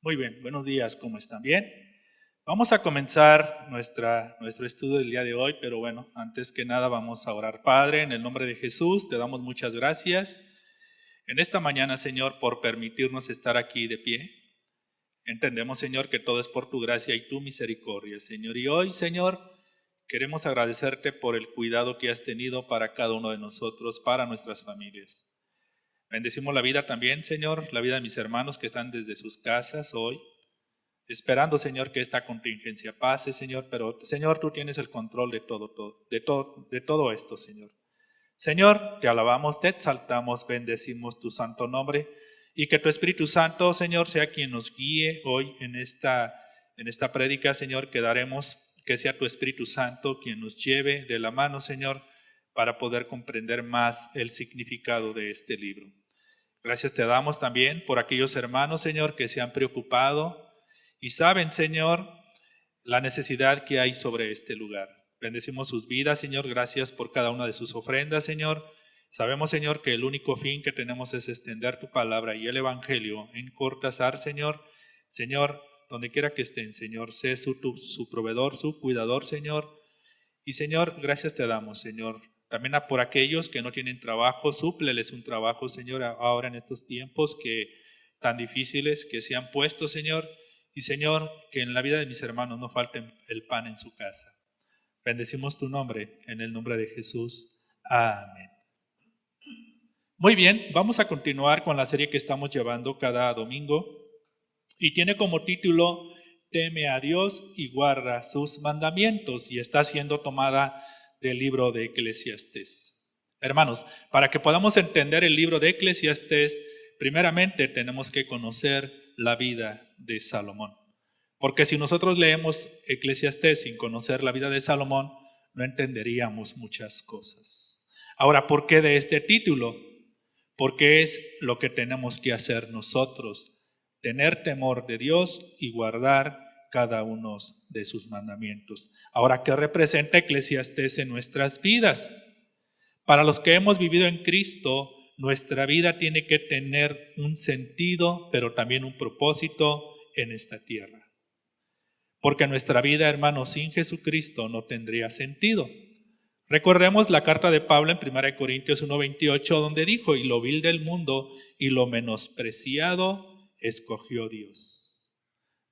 Muy bien, buenos días, ¿cómo están? ¿Bien? Vamos a comenzar nuestro estudio del día de hoy, pero bueno, antes que nada vamos a orar. Padre, en el nombre de Jesús, te damos muchas gracias en esta mañana, Señor, por permitirnos estar aquí de pie. Entendemos, Señor, que todo es por tu gracia y tu misericordia, Señor. Y hoy, Señor, queremos agradecerte por el cuidado que has tenido para cada uno de nosotros, para nuestras familias. Bendecimos la vida también, Señor, la vida de mis hermanos que están desde sus casas hoy, esperando, Señor, que esta contingencia pase, Señor, pero, Señor, tú tienes el control de todo esto, Señor. Señor, te alabamos, te exaltamos, bendecimos tu santo nombre y que tu Espíritu Santo, Señor, sea quien nos guíe hoy en esta prédica, Señor, que daremos, que sea tu Espíritu Santo quien nos lleve de la mano, Señor, para poder comprender más el significado de este libro. Gracias te damos también por aquellos hermanos, Señor, que se han preocupado y saben, Señor, la necesidad que hay sobre este lugar. Bendecimos sus vidas, Señor, gracias por cada una de sus ofrendas, Señor. Sabemos, Señor, que el único fin que tenemos es extender tu palabra y el evangelio en Cortázar, Señor. Señor, donde quiera que estén, Señor, sé su proveedor, su cuidador, Señor. Y, Señor, gracias te damos, Señor. También por aquellos que no tienen trabajo, súpleles un trabajo, Señor, ahora en estos tiempos tan difíciles que se han puesto, Señor. Y, Señor, que en la vida de mis hermanos no falte el pan en su casa. Bendecimos tu nombre, en el nombre de Jesús. Amén. Muy bien, vamos a continuar con la serie que estamos llevando cada domingo. Y tiene como título, Teme a Dios y guarda sus mandamientos. Y está siendo tomada del libro de Eclesiastés. Hermanos, para que podamos entender el libro de Eclesiastés, primeramente tenemos que conocer la vida de Salomón. Porque si nosotros leemos Eclesiastés sin conocer la vida de Salomón, no entenderíamos muchas cosas. Ahora, ¿por qué de este título? Porque es lo que tenemos que hacer nosotros, tener temor de Dios y guardar cada uno de sus mandamientos. Ahora, ¿qué representa Eclesiastés en nuestras vidas? Para los que hemos vivido en Cristo, nuestra vida tiene que tener un sentido, pero también un propósito en esta tierra. Porque nuestra vida, hermanos, sin Jesucristo no tendría sentido. Recordemos la carta de Pablo en 1 Corintios 1:28, donde dijo, y lo vil del mundo y lo menospreciado escogió Dios.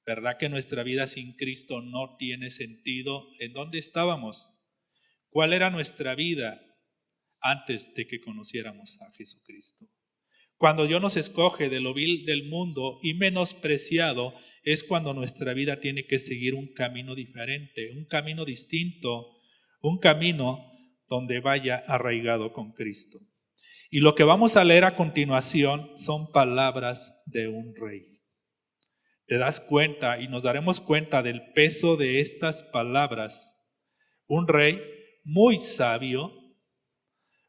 ¿Verdad que nuestra vida sin Cristo no tiene sentido? ¿En dónde estábamos? ¿Cuál era nuestra vida antes de que conociéramos a Jesucristo? Cuando Dios nos escoge de lo vil del mundo y menospreciado, es cuando nuestra vida tiene que seguir un camino diferente, un camino distinto, un camino donde vaya arraigado con Cristo. Y lo que vamos a leer a continuación son palabras de un rey. Te das cuenta y nos daremos cuenta del peso de estas palabras. Un rey muy sabio,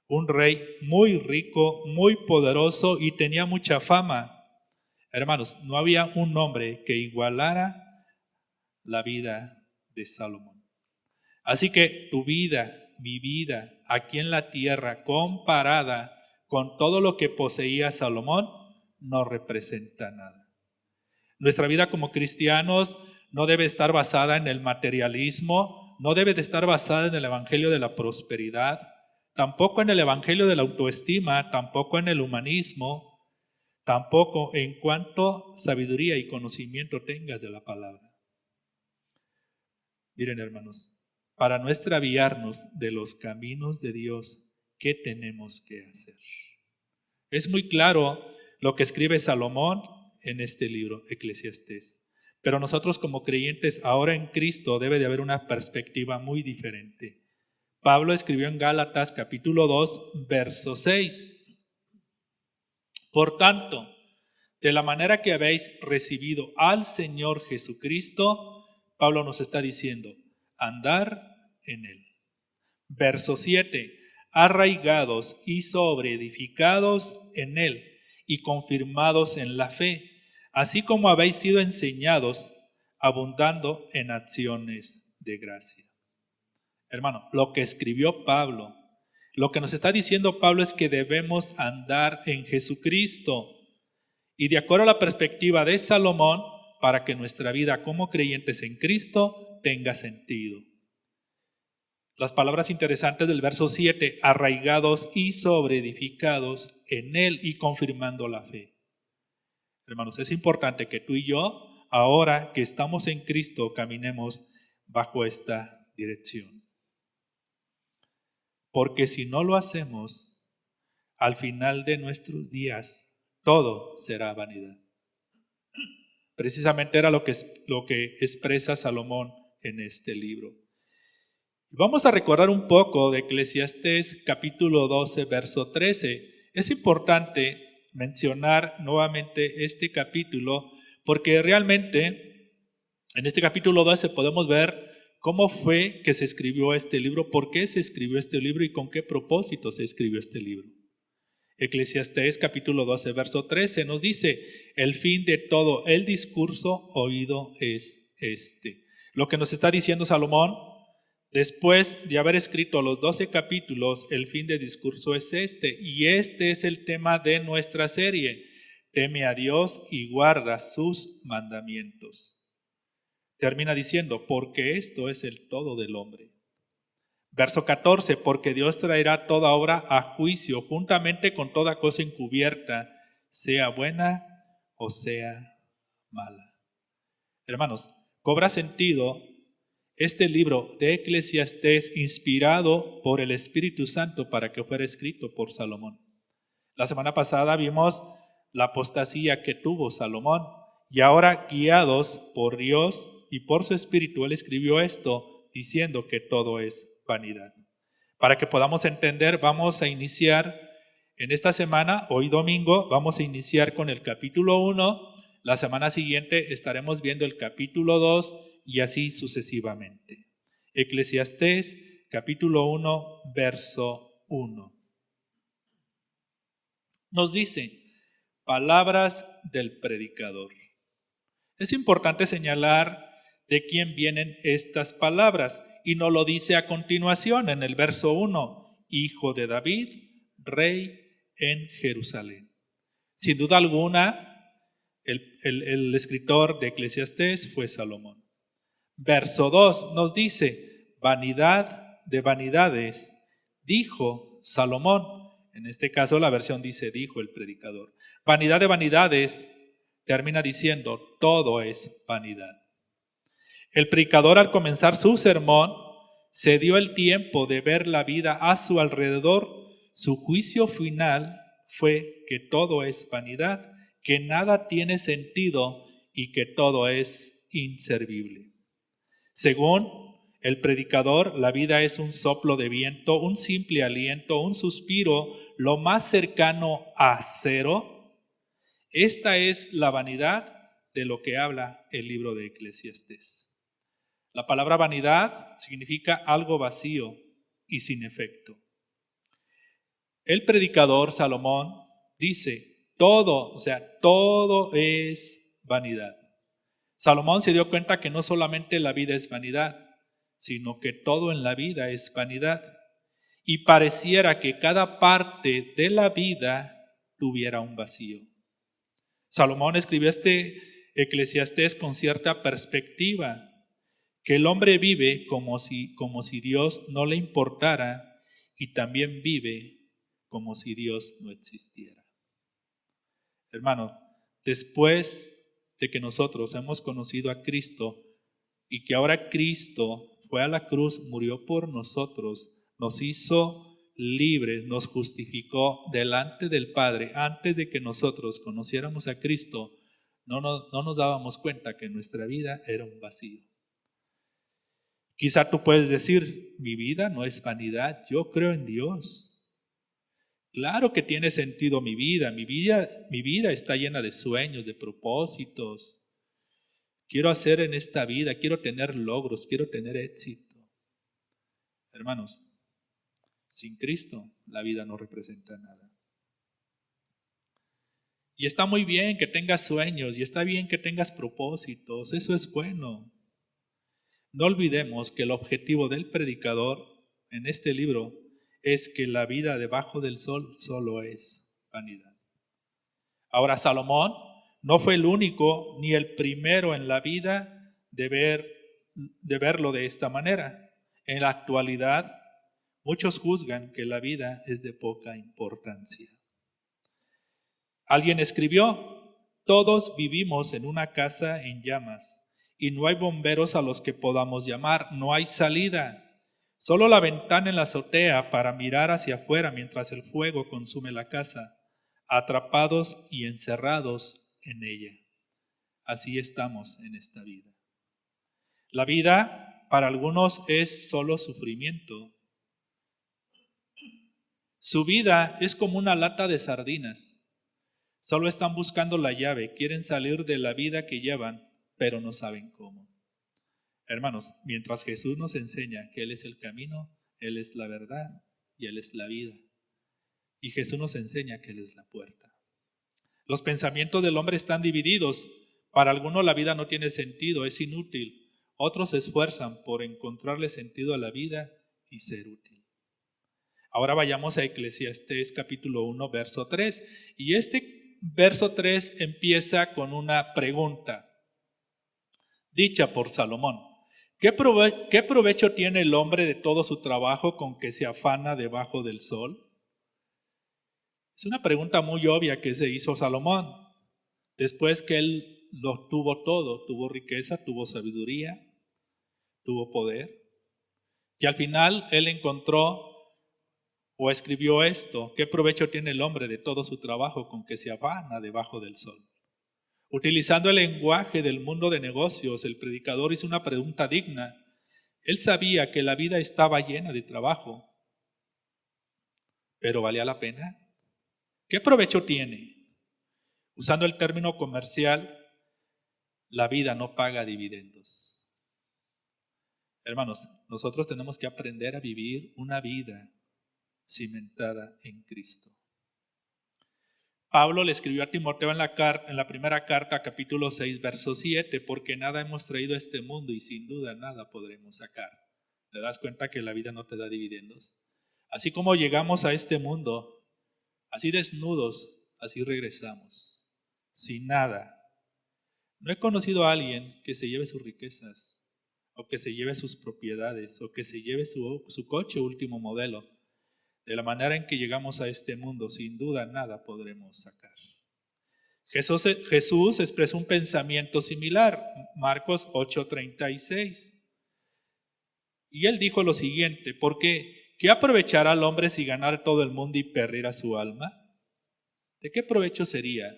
un rey muy rico, muy poderoso y tenía mucha fama. Hermanos, no había un hombre que igualara la vida de Salomón. Así que tu vida, mi vida, aquí en la tierra, comparada con todo lo que poseía Salomón, no representa nada. Nuestra vida como cristianos no debe estar basada en el materialismo, no debe de estar basada en el evangelio de la prosperidad, tampoco en el evangelio de la autoestima, tampoco en el humanismo, tampoco en cuanto sabiduría y conocimiento tengas de la palabra. Miren, hermanos, para no extraviarnos de los caminos de Dios, ¿qué tenemos que hacer? Es muy claro lo que escribe Salomón en este libro, Eclesiastés. Pero nosotros como creyentes ahora en Cristo debe de haber una perspectiva muy diferente. Pablo escribió en Gálatas capítulo 2, verso 6. Por tanto, de la manera que habéis recibido al Señor Jesucristo, Pablo nos está diciendo, andar en Él. Verso 7, arraigados y sobreedificados en Él y confirmados en la fe, así como habéis sido enseñados, abundando en acciones de gracia. Hermano, lo que escribió Pablo, lo que nos está diciendo Pablo es que debemos andar en Jesucristo. Y de acuerdo a la perspectiva de Salomón, para que nuestra vida como creyentes en Cristo tenga sentido. Las palabras interesantes del verso 7, arraigados y sobreedificados en Él y confirmando la fe. Hermanos, es importante que tú y yo, ahora que estamos en Cristo, caminemos bajo esta dirección. Porque si no lo hacemos, al final de nuestros días, todo será vanidad. Precisamente era lo que expresa Salomón en este libro. Vamos a recordar un poco de Eclesiastés capítulo 12, verso 13. Es importante mencionar nuevamente este capítulo porque realmente en este capítulo 12 podemos ver cómo fue que se escribió este libro, por qué se escribió este libro y con qué propósito se escribió este libro. Eclesiastés capítulo 12, verso 13 nos dice, el fin de todo el discurso oído es este. Lo que nos está diciendo Salomón, después de haber escrito los 12 capítulos, el fin del discurso es este, y este es el tema de nuestra serie. Teme a Dios y guarda sus mandamientos. Termina diciendo, porque esto es el todo del hombre. Verso 14, porque Dios traerá toda obra a juicio, juntamente con toda cosa encubierta, sea buena o sea mala. Hermanos, cobra sentido este libro de Eclesiastés inspirado por el Espíritu Santo para que fuera escrito por Salomón. La semana pasada vimos la apostasía que tuvo Salomón y ahora guiados por Dios y por su Espíritu, él escribió esto diciendo que todo es vanidad. Para que podamos entender, vamos a iniciar en esta semana, hoy domingo, vamos a iniciar con el capítulo 1, la semana siguiente estaremos viendo el capítulo 2 y así sucesivamente. Eclesiastés capítulo 1, verso 1. Nos dice, palabras del predicador. Es importante señalar de quién vienen estas palabras y nos lo dice a continuación en el verso 1, hijo de David, rey en Jerusalén. Sin duda alguna, el escritor de Eclesiastés fue Salomón. Verso 2 nos dice, vanidad de vanidades, dijo Salomón. En este caso la versión dice, dijo el predicador. Vanidad de vanidades termina diciendo, todo es vanidad. El predicador al comenzar su sermón se dio el tiempo de ver la vida a su alrededor. Su juicio final fue que todo es vanidad, que nada tiene sentido y que todo es inservible. Según el predicador, la vida es un soplo de viento, un simple aliento, un suspiro, lo más cercano a cero. Esta es la vanidad de lo que habla el libro de Eclesiastés. La palabra vanidad significa algo vacío y sin efecto. El predicador Salomón dice, todo es vanidad. Salomón se dio cuenta que no solamente la vida es vanidad, sino que todo en la vida es vanidad. Y pareciera que cada parte de la vida tuviera un vacío. Salomón escribió este Eclesiastés con cierta perspectiva, que el hombre vive como si Dios no le importara y también vive como si Dios no existiera. Hermano, después de que nosotros hemos conocido a Cristo y que ahora Cristo fue a la cruz, murió por nosotros, nos hizo libres, nos justificó delante del Padre. Antes de que nosotros conociéramos a Cristo, no nos dábamos cuenta que nuestra vida era un vacío. Quizá tú puedes decir, mi vida no es vanidad, yo creo en Dios. Claro que tiene sentido mi vida está llena de sueños, de propósitos. Quiero hacer en esta vida, quiero tener logros, quiero tener éxito. Hermanos, sin Cristo la vida no representa nada. Y está muy bien que tengas sueños y está bien que tengas propósitos, eso es bueno. No olvidemos que el objetivo del predicador en este libro es que la vida debajo del sol solo es vanidad. Ahora Salomón no fue el único ni el primero en la vida de verlo de esta manera. En la actualidad, muchos juzgan que la vida es de poca importancia. Alguien escribió: todos vivimos en una casa en llamas y no hay bomberos a los que podamos llamar, no hay salida. Solo la ventana en la azotea para mirar hacia afuera mientras el fuego consume la casa, atrapados y encerrados en ella. Así estamos en esta vida. La vida para algunos es solo sufrimiento. Su vida es como una lata de sardinas. Solo están buscando la llave, quieren salir de la vida que llevan, pero no saben cómo. Hermanos, mientras Jesús nos enseña que Él es el camino, Él es la verdad y Él es la vida. Y Jesús nos enseña que Él es la puerta. Los pensamientos del hombre están divididos. Para algunos la vida no tiene sentido, es inútil. Otros se esfuerzan por encontrarle sentido a la vida y ser útil. Ahora vayamos a Eclesiastés capítulo 1, verso 3. Y este verso 3 empieza con una pregunta dicha por Salomón. ¿Qué provecho tiene el hombre de todo su trabajo con que se afana debajo del sol? Es una pregunta muy obvia que se hizo Salomón. Después que él lo tuvo todo, tuvo riqueza, tuvo sabiduría, tuvo poder. Y al final él encontró o escribió esto: ¿qué provecho tiene el hombre de todo su trabajo con que se afana debajo del sol? Utilizando el lenguaje del mundo de negocios, el predicador hizo una pregunta digna. Él sabía que la vida estaba llena de trabajo, pero ¿valía la pena? ¿Qué provecho tiene? Usando el término comercial, la vida no paga dividendos. Hermanos, nosotros tenemos que aprender a vivir una vida cimentada en Cristo. Pablo le escribió a Timoteo en la primera carta, capítulo 6, verso 7, porque nada hemos traído a este mundo y sin duda nada podremos sacar. ¿Te das cuenta que la vida no te da dividendos? Así como llegamos a este mundo, así desnudos, así regresamos, sin nada. No he conocido a alguien que se lleve sus riquezas, o que se lleve sus propiedades, o que se lleve su coche último modelo. De la manera en que llegamos a este mundo, sin duda nada podremos sacar. Jesús expresó un pensamiento similar, Marcos 8:36. Y él dijo lo siguiente: porque ¿qué aprovechará el hombre si ganar todo el mundo y perdiera su alma? ¿De qué provecho sería?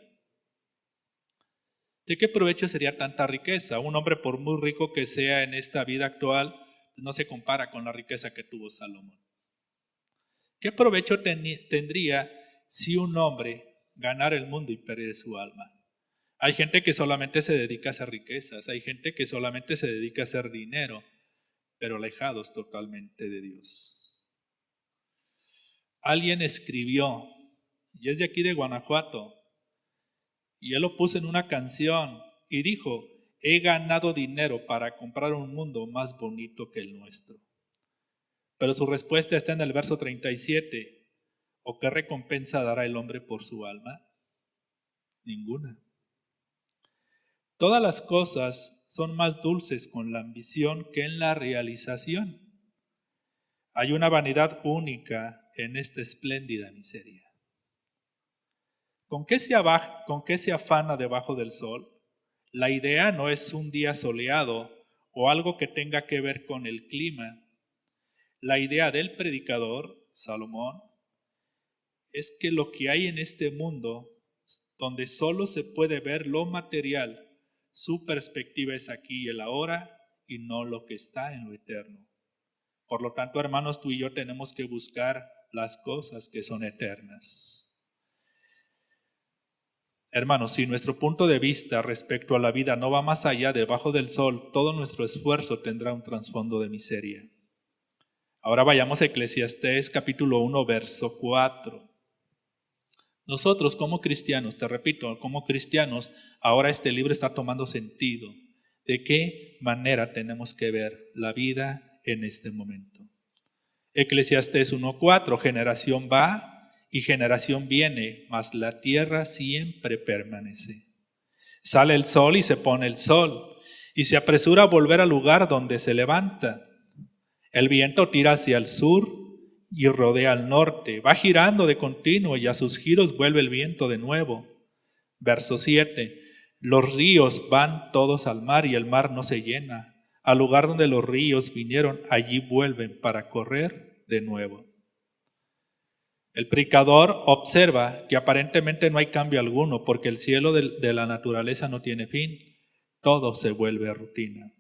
¿De qué provecho sería tanta riqueza? Un hombre, por muy rico que sea en esta vida actual, no se compara con la riqueza que tuvo Salomón. ¿Qué provecho tendría si un hombre ganara el mundo y perdiera su alma? Hay gente que solamente se dedica a hacer riquezas, hay gente que solamente se dedica a hacer dinero, pero alejados totalmente de Dios. Alguien escribió, y es de aquí de Guanajuato, y él lo puso en una canción y dijo: he ganado dinero para comprar un mundo más bonito que el nuestro. Pero su respuesta está en el verso 37. ¿O qué recompensa dará el hombre por su alma? Ninguna. Todas las cosas son más dulces con la ambición que en la realización. Hay una vanidad única en esta espléndida miseria. ¿Con qué se afana debajo del sol? La idea no es un día soleado o algo que tenga que ver con el clima. La idea del predicador, Salomón, es que lo que hay en este mundo, donde solo se puede ver lo material, su perspectiva es aquí y el ahora y no lo que está en lo eterno. Por lo tanto, hermanos, tú y yo tenemos que buscar las cosas que son eternas. Hermanos, si nuestro punto de vista respecto a la vida no va más allá debajo del sol, todo nuestro esfuerzo tendrá un trasfondo de miseria. Ahora vayamos a Eclesiastés capítulo 1, verso 4. Nosotros como cristianos, te repito, como cristianos, ahora este libro está tomando sentido. ¿De qué manera tenemos que ver la vida en este momento? Eclesiastés 1:4, generación va y generación viene, mas la tierra siempre permanece. Sale el sol y se pone el sol, y se apresura a volver al lugar donde se levanta. El viento tira hacia el sur y rodea al norte, va girando de continuo y a sus giros vuelve el viento de nuevo. Verso 7. Los ríos van todos al mar y el mar no se llena. Al lugar donde los ríos vinieron, allí vuelven para correr de nuevo. El predicador observa que aparentemente no hay cambio alguno porque el cielo de la naturaleza no tiene fin. Todo se vuelve rutina.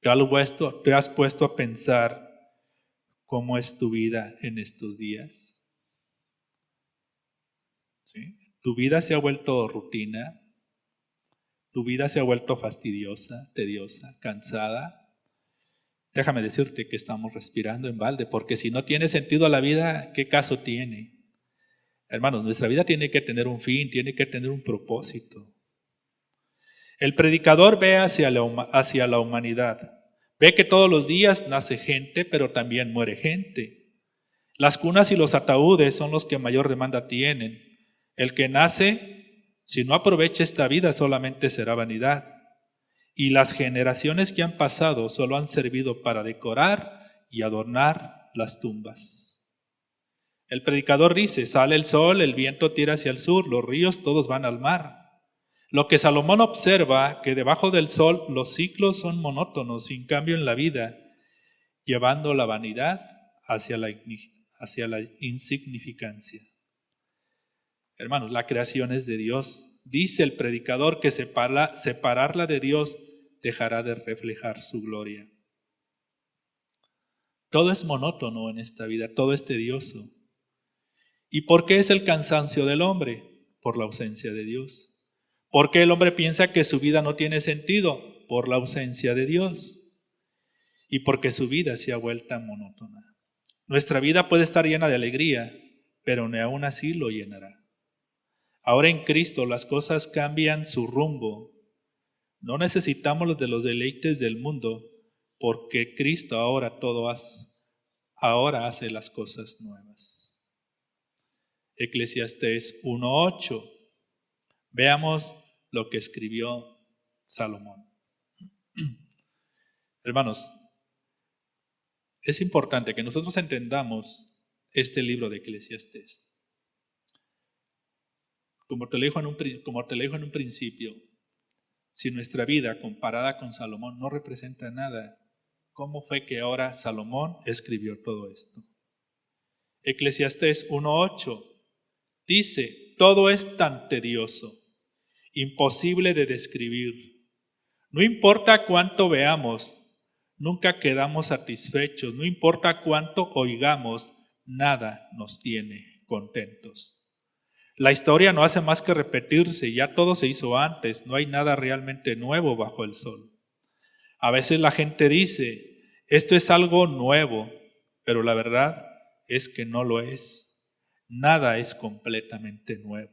¿Te has puesto a pensar cómo es tu vida en estos días? ¿Sí? ¿Tu vida se ha vuelto rutina? ¿Tu vida se ha vuelto fastidiosa, tediosa, cansada? Déjame decirte que estamos respirando en balde, porque si no tiene sentido la vida, ¿qué caso tiene? Hermanos, nuestra vida tiene que tener un fin, tiene que tener un propósito. El predicador ve hacia la humanidad. Ve que todos los días nace gente, pero también muere gente. Las cunas y los ataúdes son los que mayor demanda tienen. El que nace, si no aprovecha esta vida, solamente será vanidad. Y las generaciones que han pasado solo han servido para decorar y adornar las tumbas. El predicador dice, sale el sol, el viento tira hacia el sur, los ríos todos van al mar. Lo que Salomón observa, que debajo del sol los ciclos son monótonos, sin cambio en la vida, llevando la vanidad hacia la insignificancia. Hermanos, la creación es de Dios. Dice el predicador que separarla de Dios dejará de reflejar su gloria. Todo es monótono en esta vida, todo es tedioso. ¿Y por qué es el cansancio del hombre? Por la ausencia de Dios. ¿Por qué el hombre piensa que su vida no tiene sentido? Por la ausencia de Dios. Y porque su vida se ha vuelto monótona. Nuestra vida puede estar llena de alegría, pero ni aún así lo llenará. Ahora en Cristo las cosas cambian su rumbo. No necesitamos de los deleites del mundo, porque Cristo ahora hace las cosas nuevas. Eclesiastés 1:8. Veamos lo que escribió Salomón. Hermanos, es importante que nosotros entendamos este libro de Eclesiastés. Como te lo dijo en un principio, si nuestra vida comparada con Salomón no representa nada, ¿cómo fue que ahora Salomón escribió todo esto? Eclesiastés 1:8 dice, todo es tan tedioso, imposible de describir. No importa cuánto veamos, nunca quedamos satisfechos. No importa cuánto oigamos, nada nos tiene contentos. La historia no hace más que repetirse, ya todo se hizo antes, no hay nada realmente nuevo bajo el sol. A veces la gente dice, esto es algo nuevo, pero la verdad es que no lo es. Nada es completamente nuevo.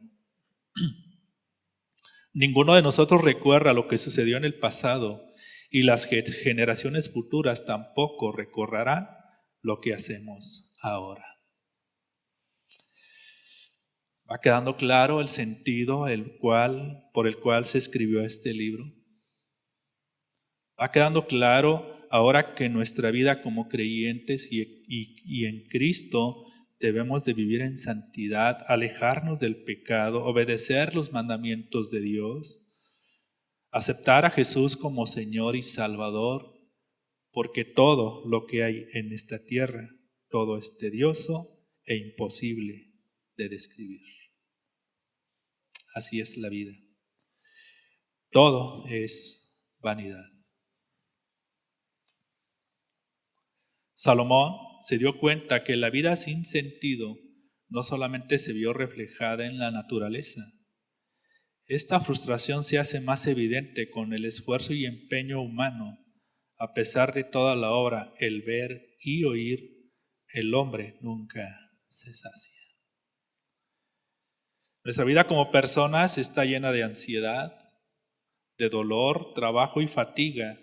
Ninguno de nosotros recuerda lo que sucedió en el pasado y las generaciones futuras tampoco recordarán lo que hacemos ahora. ¿Va quedando claro el sentido por el cual se escribió este libro? ¿Va quedando claro ahora que nuestra vida como creyentes y en Cristo debemos de vivir en santidad, alejarnos del pecado, obedecer los mandamientos de Dios, aceptar a Jesús como Señor y Salvador, porque todo lo que hay en esta tierra, todo es tedioso e imposible de describir? Así es la vida. Todo es vanidad. Salomón se dio cuenta que la vida sin sentido no solamente se vio reflejada en la naturaleza. Esta frustración se hace más evidente con el esfuerzo y empeño humano. A pesar de toda la obra, el ver y oír, el hombre nunca se sacia. Nuestra vida como personas está llena de ansiedad, de dolor, trabajo y fatiga.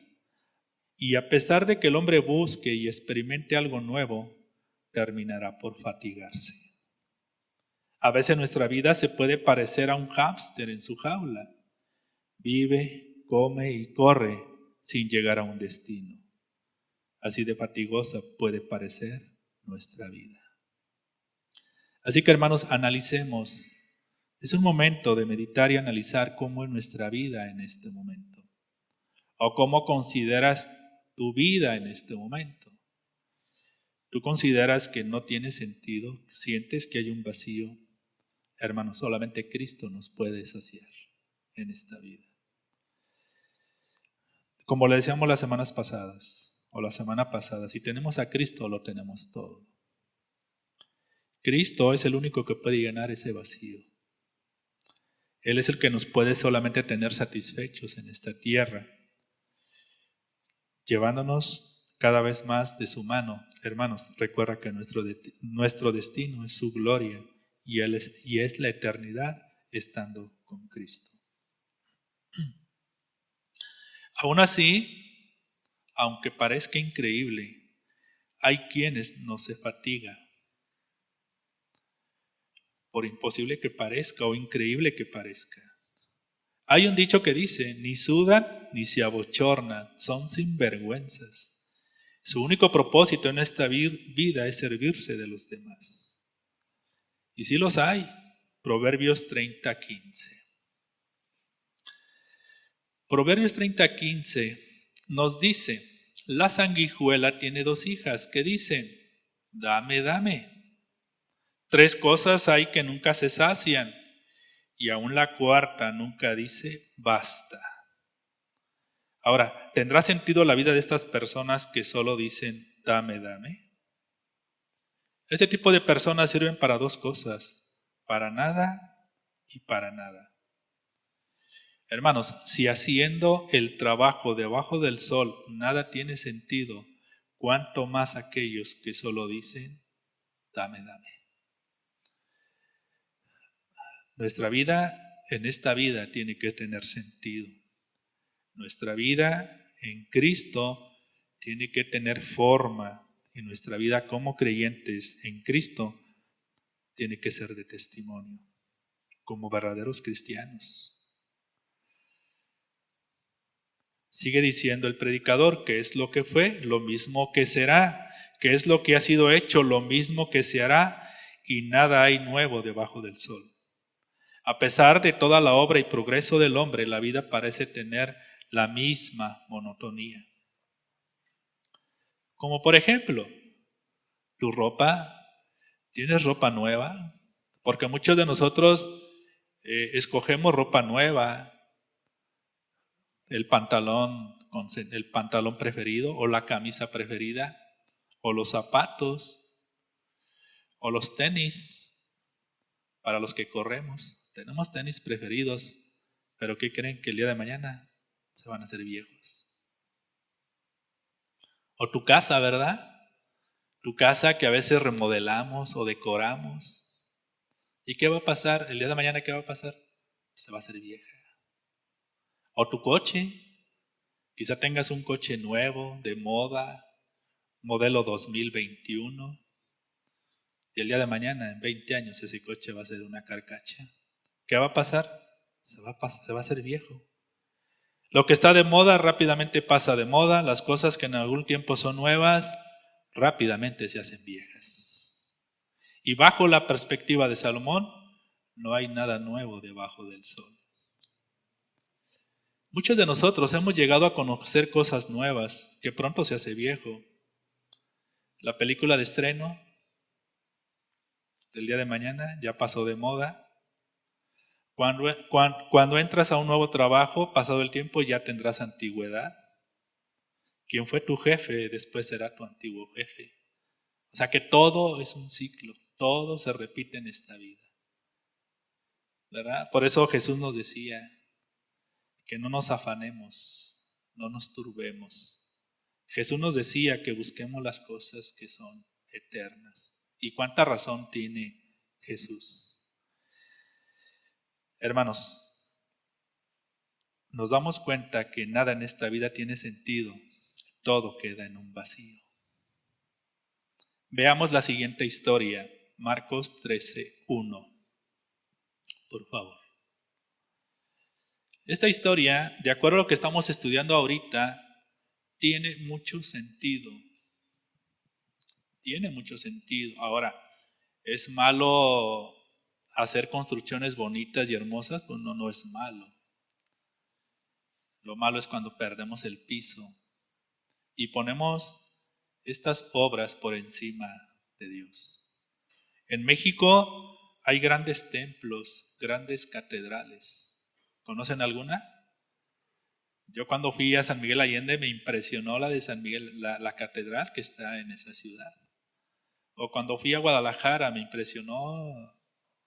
Y a pesar de que el hombre busque y experimente algo nuevo, terminará por fatigarse. A veces nuestra vida se puede parecer a un hámster en su jaula. vive, come y corre sin llegar a un destino. Así de fatigosa puede parecer nuestra vida. Así que, hermanos, analicemos. Es un momento de meditar y analizar cómo es nuestra vida en este momento. O cómo consideras tu vida en este momento. ¿Tú consideras que no tiene sentido? ¿Sientes que hay un vacío? Hermanos, solamente Cristo nos puede saciar en esta vida. Como le decíamos las semanas pasadas, o la semana pasada, si tenemos a Cristo, lo tenemos todo. Cristo es el único que puede llenar ese vacío. Él es el que nos puede solamente tener satisfechos en esta tierra, llevándonos cada vez más de su mano. Hermanos, recuerda que nuestro destino es su gloria y es la eternidad estando con Cristo. Aún así, aunque parezca increíble, hay quienes no se fatigan. Por imposible que parezca o increíble que parezca. Hay un dicho que dice, ni sudan ni se abochornan, son sinvergüenzas. Su único propósito en esta vida es servirse de los demás. Y sí los hay. Proverbios 30:15. Proverbios 30:15 nos dice, la sanguijuela tiene 2 hijas que dicen, dame, dame. 3 cosas hay que nunca se sacian, y aún la 4ª nunca dice, basta. Ahora, ¿tendrá sentido la vida de estas personas que solo dicen, dame, dame? Este tipo de personas sirven para 2 cosas, para nada y para nada. Hermanos, si haciendo el trabajo debajo del sol nada tiene sentido, ¿cuánto más aquellos que solo dicen, dame, dame? Nuestra vida en esta vida tiene que tener sentido. Nuestra vida en Cristo tiene que tener forma y nuestra vida como creyentes en Cristo tiene que ser de testimonio, como verdaderos cristianos. Sigue diciendo el predicador que es lo que fue, lo mismo que será, que es lo que ha sido hecho, lo mismo que se hará, y nada hay nuevo debajo del sol. A pesar de toda la obra y progreso del hombre, la vida parece tener la misma monotonía. Como por ejemplo, tu ropa, ¿tienes ropa nueva? Porque muchos de nosotros escogemos ropa nueva, el pantalón preferido, o la camisa preferida, o los zapatos, o los tenis, para los que corremos. Tenemos tenis preferidos, pero ¿qué creen? Que el día de mañana se van a hacer viejos. O tu casa, ¿verdad? Tu casa que a veces remodelamos o decoramos. ¿Y qué va a pasar? El día de mañana, ¿qué va a pasar? Se va a hacer vieja. O tu coche. Quizá tengas un coche nuevo, de moda, modelo 2021. Y el día de mañana, en 20 años, ese coche va a ser una carcacha. ¿Qué va a pasar? Se va a hacer viejo. Lo que está de moda rápidamente pasa de moda. Las cosas que en algún tiempo son nuevas, rápidamente se hacen viejas. Y bajo la perspectiva de Salomón, no hay nada nuevo debajo del sol. Muchos de nosotros hemos llegado a conocer cosas nuevas que pronto se hace viejo. La película de estreno del día de mañana ya pasó de moda. Cuando entras a un nuevo trabajo, pasado el tiempo ya tendrás antigüedad. Quien fue tu jefe después será tu antiguo jefe. O sea que todo es un ciclo, todo se repite en esta vida, ¿verdad? Por eso Jesús nos decía que no nos afanemos, no nos turbemos. Jesús nos decía que busquemos las cosas que son eternas. ¿Y cuánta razón tiene Jesús? Hermanos, nos damos cuenta que nada en esta vida tiene sentido, todo queda en un vacío. Veamos la siguiente historia, Marcos 13:1, por favor. Esta historia, de acuerdo a lo que estamos estudiando ahorita, tiene mucho sentido. Tiene mucho sentido. Ahora, ¿es malo hacer construcciones bonitas y hermosas? Pues no, no es malo. Lo malo es cuando perdemos el piso y ponemos estas obras por encima de Dios. En México hay grandes templos, grandes catedrales. ¿Conocen alguna? Yo cuando fui a San Miguel Allende me impresionó la de San Miguel, la catedral que está en esa ciudad. O cuando fui a Guadalajara me impresionó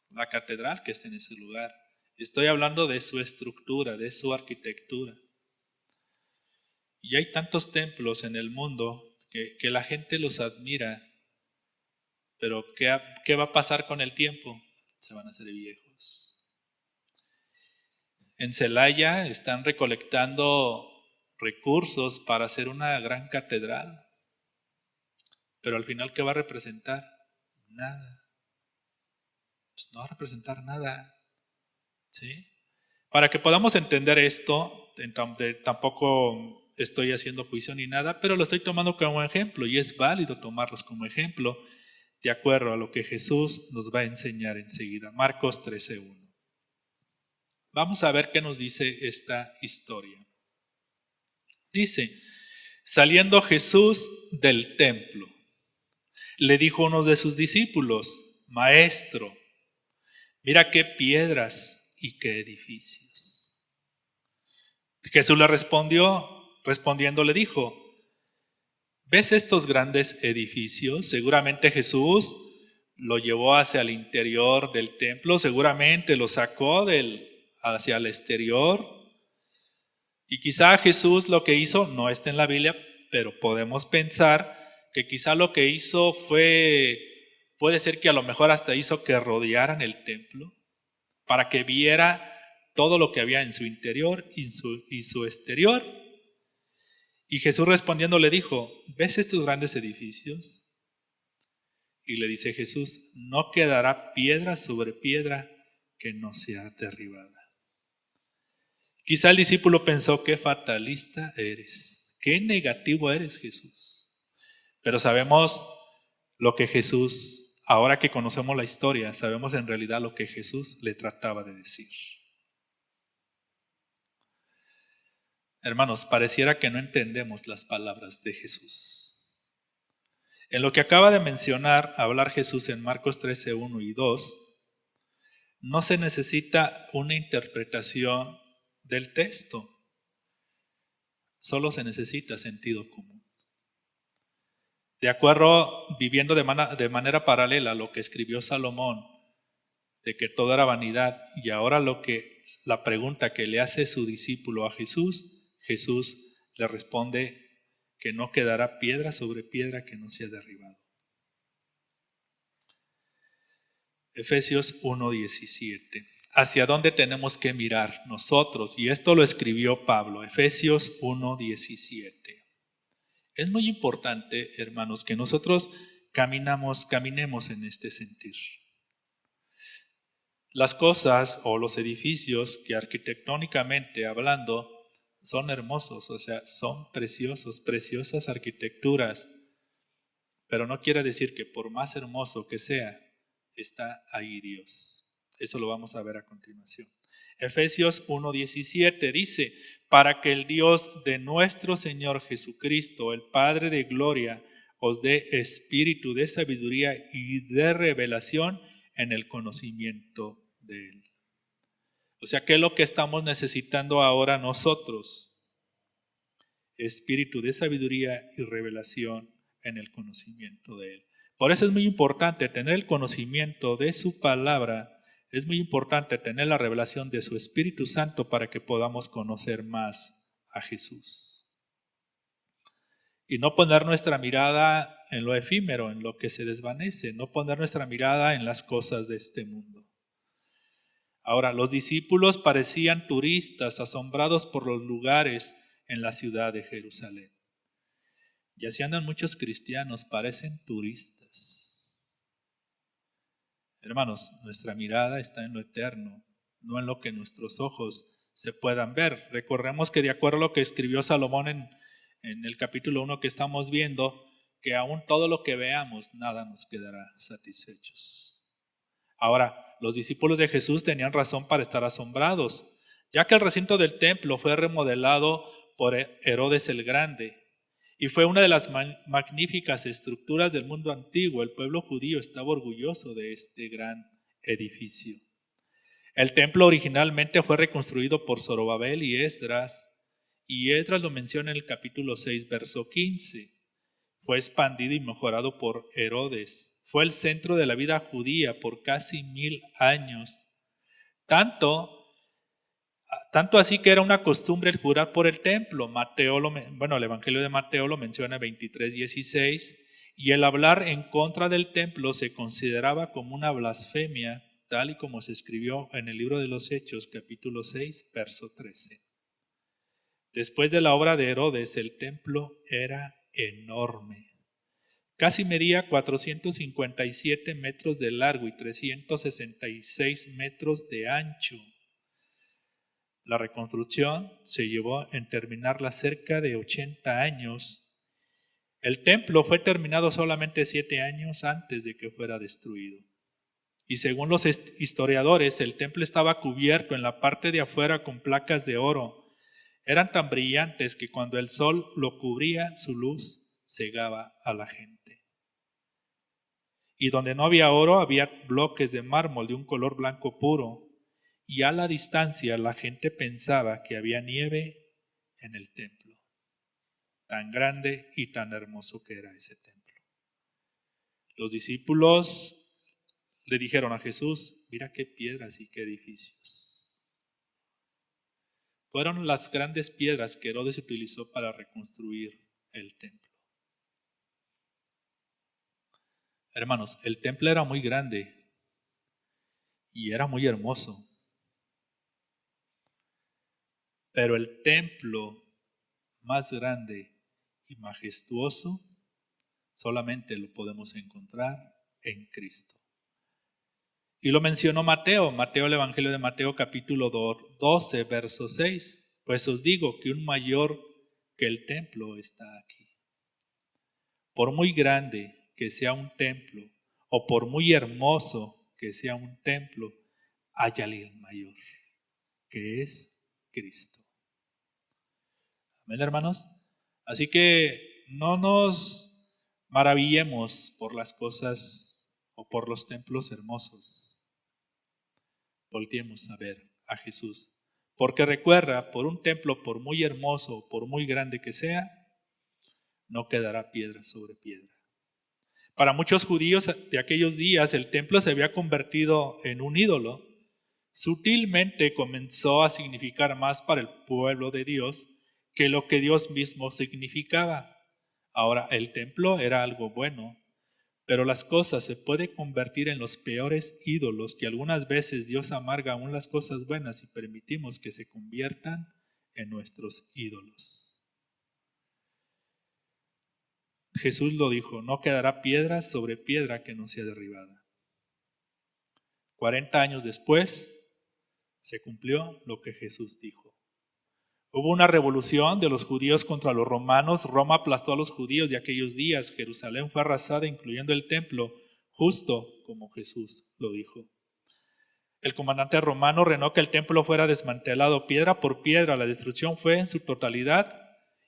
la catedral que está en ese lugar. Estoy hablando de su estructura, de su arquitectura. Y hay tantos templos en el mundo que la gente los admira, pero ¿qué va a pasar con el tiempo? Se van a hacer viejos. En Celaya están recolectando recursos para hacer una gran catedral, pero al final, ¿qué va a representar? Nada. Pues no va a representar nada. ¿Sí? Para que podamos entender esto, tampoco estoy haciendo juicio ni nada, pero lo estoy tomando como ejemplo y es válido tomarlos como ejemplo de acuerdo a lo que Jesús nos va a enseñar enseguida. Marcos 13:1. Vamos a ver qué nos dice esta historia. Dice, saliendo Jesús del templo, le dijo a uno de sus discípulos, Maestro, mira qué piedras y qué edificios. Jesús le respondiendo le dijo, ¿ves estos grandes edificios? Seguramente Jesús lo llevó hacia el interior del templo, seguramente lo sacó hacia el exterior. Y quizá Jesús lo que hizo, no está en la Biblia, pero podemos pensar que quizá lo que hizo puede ser que a lo mejor hasta hizo que rodearan el templo para que viera todo lo que había en su interior y su exterior. Y Jesús respondiendo le dijo, ¿ves estos grandes edificios? Y le dice Jesús, no quedará piedra sobre piedra que no sea derribada. Quizá el discípulo pensó, qué fatalista eres, qué negativo eres, Jesús. Pero sabemos lo que Jesús, ahora que conocemos la historia, sabemos en realidad lo que Jesús le trataba de decir. Hermanos, pareciera que no entendemos las palabras de Jesús. En lo que acaba de mencionar, hablar Jesús en Marcos 13:1 y 2, no se necesita una interpretación del texto, solo se necesita sentido común. De acuerdo, viviendo de manera paralela a lo que escribió Salomón, de que todo era vanidad, y ahora la pregunta que le hace su discípulo a Jesús, Jesús le responde que no quedará piedra sobre piedra que no sea derribado. Efesios 1:17. ¿Hacia dónde tenemos que mirar nosotros? Y esto lo escribió Pablo, Efesios 1:17. Es muy importante, hermanos, que nosotros caminemos en este sentir. Las cosas o los edificios que arquitectónicamente hablando son hermosos, o sea, son preciosos, preciosas arquitecturas, pero no quiere decir que por más hermoso que sea, está ahí Dios. Eso lo vamos a ver a continuación. Efesios 1:17 dice, para que el Dios de nuestro Señor Jesucristo, el Padre de gloria, os dé espíritu de sabiduría y de revelación en el conocimiento de Él. O sea, ¿qué es lo que estamos necesitando ahora nosotros? Espíritu de sabiduría y revelación en el conocimiento de Él. Por eso es muy importante tener el conocimiento de su palabra. Es muy importante tener la revelación de su Espíritu Santo para que podamos conocer más a Jesús. Y no poner nuestra mirada en lo efímero, en lo que se desvanece, no poner nuestra mirada en las cosas de este mundo. Ahora, los discípulos parecían turistas asombrados por los lugares en la ciudad de Jerusalén. Y así andan muchos cristianos, parecen turistas. Hermanos, nuestra mirada está en lo eterno, no en lo que nuestros ojos se puedan ver. Recordemos que de acuerdo a lo que escribió Salomón en el capítulo 1 que estamos viendo, que aún todo lo que veamos, nada nos quedará satisfechos. Ahora, los discípulos de Jesús tenían razón para estar asombrados, ya que el recinto del templo fue remodelado por Herodes el Grande y fue una de las magníficas estructuras del mundo antiguo. El pueblo judío estaba orgulloso de este gran edificio. El templo originalmente fue reconstruido por Zorobabel y Esdras lo menciona en el capítulo 6, verso 15. Fue expandido y mejorado por Herodes. Fue el centro de la vida judía por casi 1000 años. Tanto así que era una costumbre el jurar por el templo. El Evangelio de Mateo lo menciona 23:16, y el hablar en contra del templo se consideraba como una blasfemia, tal y como se escribió en el libro de los Hechos, capítulo 6, verso 13. Después de la obra de Herodes, el templo era enorme. Casi medía 457 metros de largo y 366 metros de ancho. La reconstrucción se llevó en terminarla cerca de 80 años. El templo fue terminado solamente 7 años antes de que fuera destruido. Y según los historiadores, el templo estaba cubierto en la parte de afuera con placas de oro. Eran tan brillantes que cuando el sol lo cubría, su luz cegaba a la gente. Y donde no había oro, había bloques de mármol de un color blanco puro. Y a la distancia la gente pensaba que había nieve en el templo. Tan grande y tan hermoso que era ese templo. Los discípulos le dijeron a Jesús: mira qué piedras y qué edificios. Fueron las grandes piedras que Herodes utilizó para reconstruir el templo. Hermanos, el templo era muy grande y era muy hermoso. Pero el templo más grande y majestuoso solamente lo podemos encontrar en Cristo. Y lo mencionó Mateo, el Evangelio de Mateo capítulo 12, verso 6. Pues os digo que un mayor que el templo está aquí. Por muy grande que sea un templo, o por muy hermoso que sea un templo, hay alguien mayor, que es Cristo. Amén, hermanos. Así que no nos maravillemos por las cosas o por los templos hermosos. Volteemos a ver a Jesús. Porque recuerda, por un templo, por muy hermoso, por muy grande que sea, no quedará piedra sobre piedra. Para muchos judíos de aquellos días, el templo se había convertido en un ídolo. Sutilmente comenzó a significar más para el pueblo de Dios que lo que Dios mismo significaba. Ahora, el templo era algo bueno, pero las cosas se pueden convertir en los peores ídolos, que algunas veces Dios amarga aún las cosas buenas y permitimos que se conviertan en nuestros ídolos. Jesús lo dijo: no quedará piedra sobre piedra que no sea derribada. 40 años después se cumplió lo que Jesús dijo. Hubo una revolución de los judíos contra los romanos. Roma aplastó a los judíos de aquellos días. Jerusalén fue arrasada, incluyendo el templo, justo como Jesús lo dijo. El comandante romano ordenó que el templo fuera desmantelado piedra por piedra. La destrucción fue en su totalidad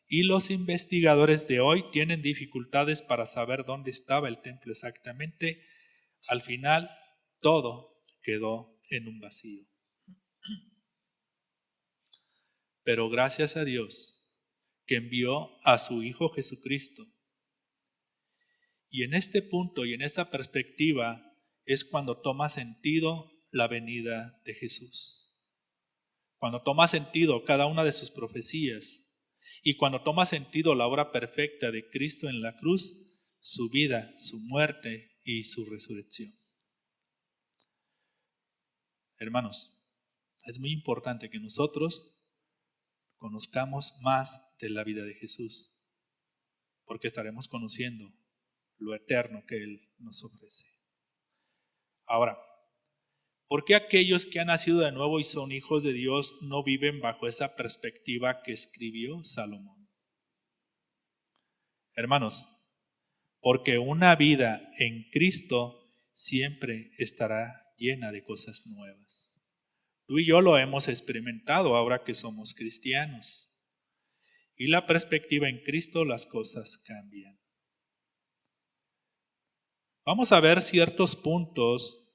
y los investigadores de hoy tienen dificultades para saber dónde estaba el templo exactamente. Al final, todo quedó en un vacío. Pero gracias a Dios que envió a su Hijo Jesucristo. Y en este punto y en esta perspectiva es cuando toma sentido la venida de Jesús. Cuando toma sentido cada una de sus profecías y cuando toma sentido la obra perfecta de Cristo en la cruz, su vida, su muerte y su resurrección. Hermanos, es muy importante que nosotros conozcamos más de la vida de Jesús, porque estaremos conociendo lo eterno que Él nos ofrece. Ahora, ¿Por qué aquellos que han nacido de nuevo y son hijos de Dios no viven bajo esa perspectiva que escribió Salomón? Hermanos, porque una vida en Cristo siempre estará llena de cosas nuevas. Tú y yo lo hemos experimentado ahora que somos cristianos. Y la perspectiva en Cristo, las cosas cambian. Vamos a ver ciertos puntos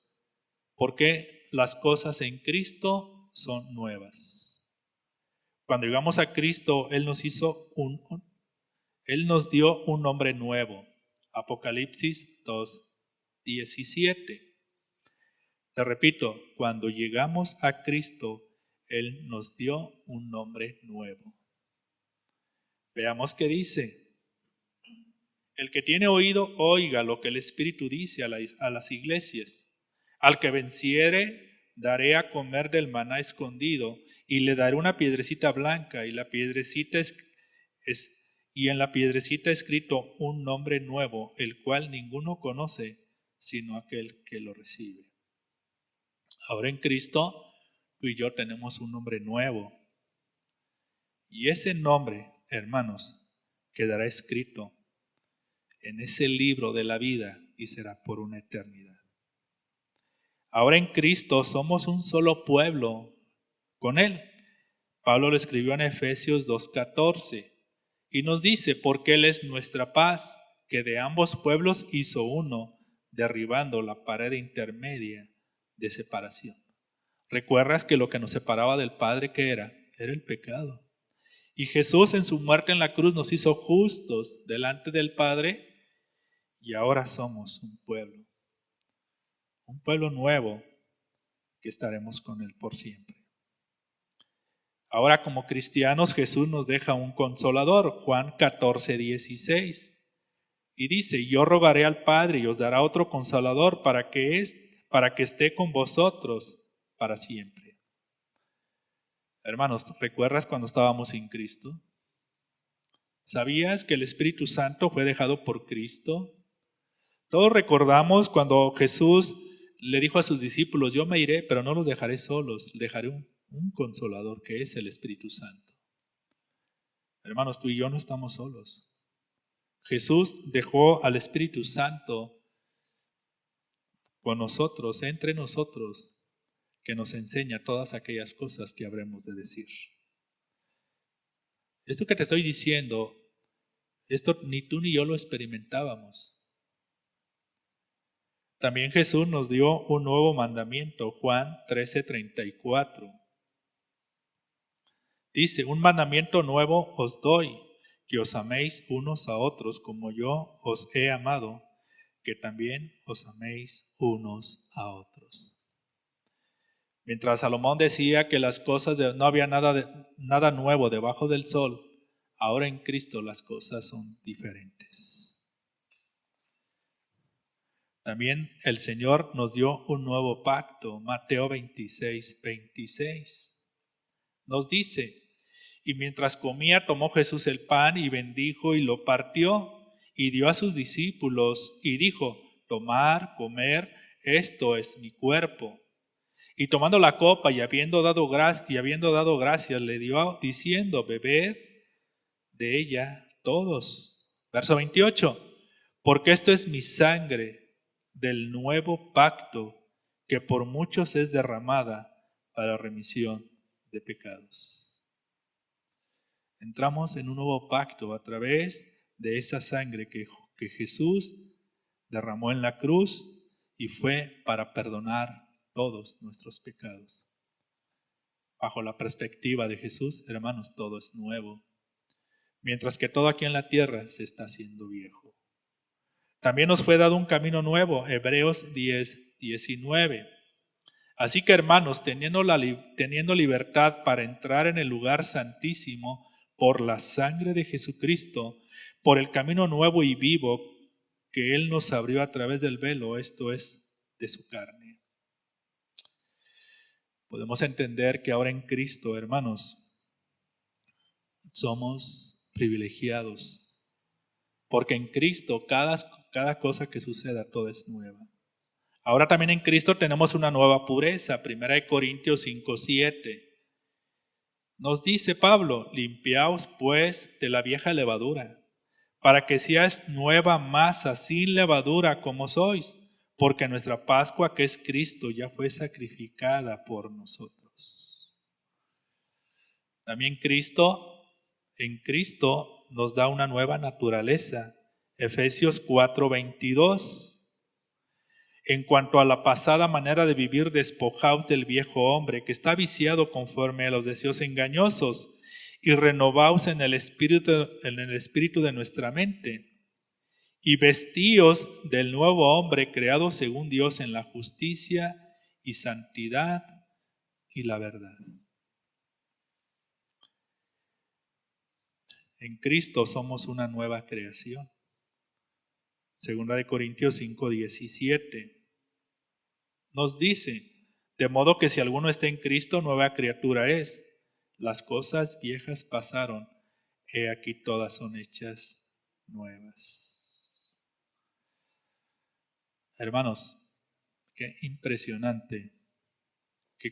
por qué las cosas en Cristo son nuevas. Cuando llegamos a Cristo, Él nos dio un nombre nuevo. Apocalipsis 2:17. Te repito, cuando llegamos a Cristo, Él nos dio un nombre nuevo. Veamos qué dice. El que tiene oído, oiga lo que el Espíritu dice a las iglesias. Al que venciere, daré a comer del maná escondido, y le daré una piedrecita blanca, y en la piedrecita escrito un nombre nuevo, el cual ninguno conoce, sino aquel que lo recibe. Ahora en Cristo, tú y yo tenemos un nombre nuevo. Y ese nombre, hermanos, quedará escrito en ese libro de la vida y será por una eternidad. Ahora en Cristo somos un solo pueblo con Él. Pablo lo escribió en Efesios 2:14 y nos dice, porque Él es nuestra paz, que de ambos pueblos hizo uno, derribando la pared intermedia de separación. ¿Recuerdas que lo que nos separaba del Padre, qué era? Era el pecado. Y Jesús en su muerte en la cruz nos hizo justos delante del Padre y ahora somos un pueblo nuevo que estaremos con Él por siempre. Ahora como cristianos Jesús nos deja un consolador, Juan 14:16, y dice, yo rogaré al Padre y os dará otro consolador para que esté con vosotros para siempre. Hermanos, ¿recuerdas cuando estábamos sin Cristo? ¿Sabías que el Espíritu Santo fue dejado por Cristo? Todos recordamos cuando Jesús le dijo a sus discípulos, yo me iré, pero no los dejaré solos, dejaré un consolador que es el Espíritu Santo. Hermanos, tú y yo no estamos solos. Jesús dejó al Espíritu Santo con nosotros, entre nosotros, que nos enseña todas aquellas cosas que habremos de decir. Esto que te estoy diciendo, esto ni tú ni yo lo experimentábamos. También Jesús nos dio un nuevo mandamiento, Juan 13:34. Dice, un mandamiento nuevo os doy, que os améis unos a otros como yo os he amado, que también os améis unos a otros. Mientras Salomón decía que las cosas no había nada nuevo debajo del sol, ahora en Cristo las cosas son diferentes. También el Señor nos dio un nuevo pacto, Mateo 26:26. Nos dice, y mientras comía tomó Jesús el pan y bendijo y lo partió y dio a sus discípulos y dijo, tomad, comer, esto es mi cuerpo. Y tomando la copa y habiendo dado gracias, le dio diciendo, bebed de ella todos. Verso 28, porque esto es mi sangre del nuevo pacto que por muchos es derramada para remisión de pecados. Entramos en un nuevo pacto a través de esa sangre que Jesús derramó en la cruz y fue para perdonar todos nuestros pecados. Bajo la perspectiva de Jesús, hermanos, todo es nuevo, mientras que todo aquí en la tierra se está haciendo viejo. También nos fue dado un camino nuevo, Hebreos 10:19. Así que, hermanos, teniendo libertad para entrar en el lugar santísimo por la sangre de Jesucristo, por el camino nuevo y vivo que Él nos abrió a través del velo, esto es, de su carne. Podemos entender que ahora en Cristo, hermanos, somos privilegiados, porque en Cristo cada cosa que suceda, todo es nueva. Ahora también en Cristo tenemos una nueva pureza. 1 Corintios 5:7. Nos dice Pablo, limpiaos pues de la vieja levadura, para que seáis nueva masa sin levadura como sois, porque nuestra Pascua, que es Cristo, ya fue sacrificada por nosotros. También en Cristo nos da una nueva naturaleza. Efesios 4:22. En cuanto a la pasada manera de vivir, despojaos del viejo hombre que está viciado conforme a los deseos engañosos y renovaos en el espíritu de nuestra mente y vestíos del nuevo hombre creado según Dios en la justicia y santidad y la verdad. En Cristo somos una nueva creación. 2 Corintios 5:17 nos dice, de modo que si alguno está en Cristo, nueva criatura es. Las cosas viejas pasaron, he aquí todas son hechas nuevas. Hermanos, qué impresionante que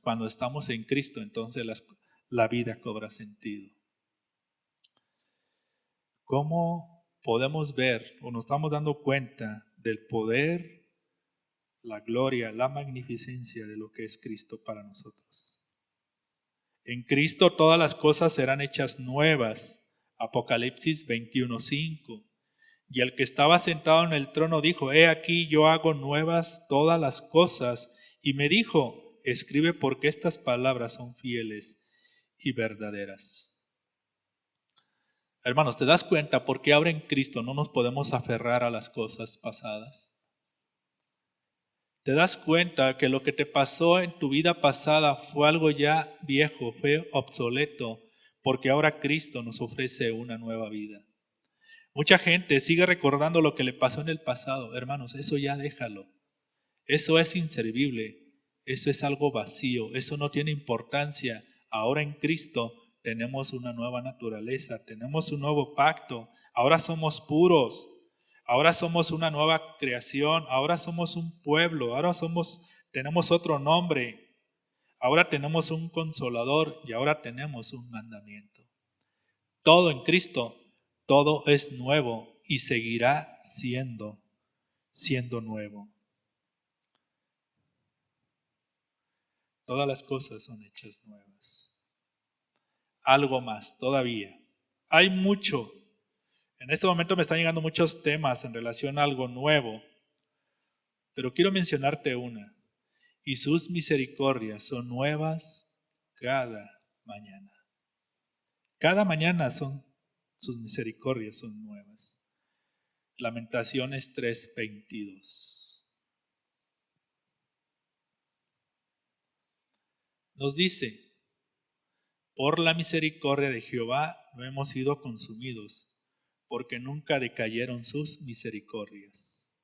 cuando estamos en Cristo, entonces la vida cobra sentido. ¿Cómo podemos ver o nos estamos dando cuenta del poder, la gloria, la magnificencia de lo que es Cristo para nosotros? En Cristo todas las cosas serán hechas nuevas. Apocalipsis 21:5. Y el que estaba sentado en el trono dijo, he aquí yo hago nuevas todas las cosas. Y me dijo, escribe porque estas palabras son fieles y verdaderas. Hermanos, ¿te das cuenta por qué ahora en Cristo no nos podemos aferrar a las cosas pasadas? ¿Te das cuenta que lo que te pasó en tu vida pasada fue algo ya viejo, fue obsoleto, porque ahora Cristo nos ofrece una nueva vida? Mucha gente sigue recordando lo que le pasó en el pasado. Hermanos, eso ya déjalo. Eso es inservible, eso es algo vacío, eso no tiene importancia. Ahora en Cristo tenemos una nueva naturaleza, tenemos un nuevo pacto, ahora somos puros. Ahora somos una nueva creación, ahora somos un pueblo, ahora tenemos otro nombre, ahora tenemos un consolador y ahora tenemos un mandamiento. Todo en Cristo, todo es nuevo y seguirá siendo nuevo. Todas las cosas son hechas nuevas. Algo más todavía. Hay mucho. En este momento me están llegando muchos temas en relación a algo nuevo, pero quiero mencionarte una. Y sus misericordias son nuevas cada mañana. Cada mañana sus misericordias son nuevas. Lamentaciones 3:22. Nos dice, por la misericordia de Jehová no hemos sido consumidos, porque nunca decayeron sus misericordias.